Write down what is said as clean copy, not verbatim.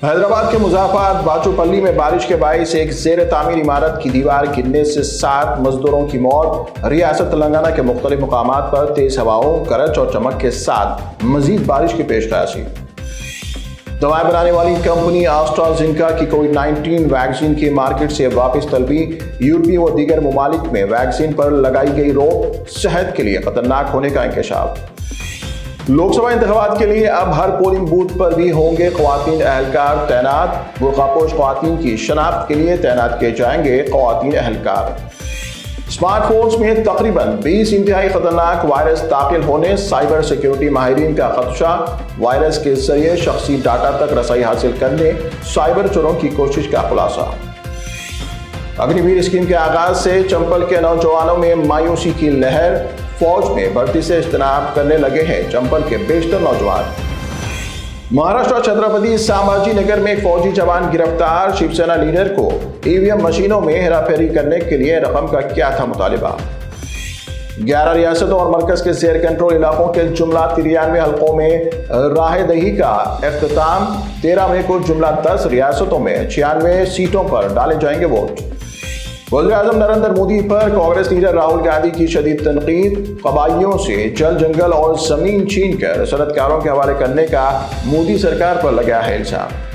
हैदराबाद के मुज़फ़्फ़राबाद बाचूपल्ली में बारिश के बाइस एक ज़ेर तामीर इमारत की दीवार गिरने से 7 मजदूरों की मौत। रियासत तेलंगाना के मुख्तलिफ मुकामात पर तेज हवाओं, गरज और चमक के साथ मजीद बारिश की पेशकशी। दवाएं बनाने वाली कंपनी एस्ट्राज़ेनेका की कोविड-19 वैक्सीन की मार्केट से वापस तलबी। यूरोपीय व दीगर ममालिक में वैक्सीन पर लगाई गई रोक, सेहत के लिए खतरनाक होने का इंकशाफ। लोकसभा इंतखाबात के लिए अब हर पोलिंग बूथ पर भी होंगे ख्वातीन एहलकार तैनात। बुर्कापोश ख्वातीन की शनाख्त के लिए तैनात किए जाएंगे ख्वातीन एहलकार। स्मार्टफोन्स में तकरीबन 20 इंतहाई खतरनाक वायरस दाखिल होने, साइबर सिक्योरिटी माहिरीन का खदशा। वायरस के जरिए शख्सी डाटा तक रसाई हासिल करने साइबर चोरों की कोशिश का खुलासा। अग्निवीर स्कीम के आगाज से चंपल के नौजवानों में मायूसी की लहर। फौज में भर्ती से इज्तनाब करने लगे हैं चंपल के बेशतर नौजवान। महाराष्ट्र छत्रपति संभाजी नगर में एक फौजी जवान गिरफ्तार। शिवसेना लीडर को ईवीएम मशीनों में हेराफेरी करने के लिए रकम का क्या था मुतालिबा। 11 रियासतों और मरकज के जेर कंट्रोल इलाकों के जुमला 93 हलकों में राहदही का इख्तिताम। 13 मई को जुमला 10 रियासतों में 96 सीटों पर डाले जाएंगे वोट। वज़ीर-ए-आज़म नरेंद्र मोदी पर कांग्रेस लीडर राहुल गांधी की शदीद तनकीद। कबाइलियों से जल, जंगल और जमीन छीन कर सनतकारों के हवाले करने का मोदी सरकार पर लगा है इल्जाम।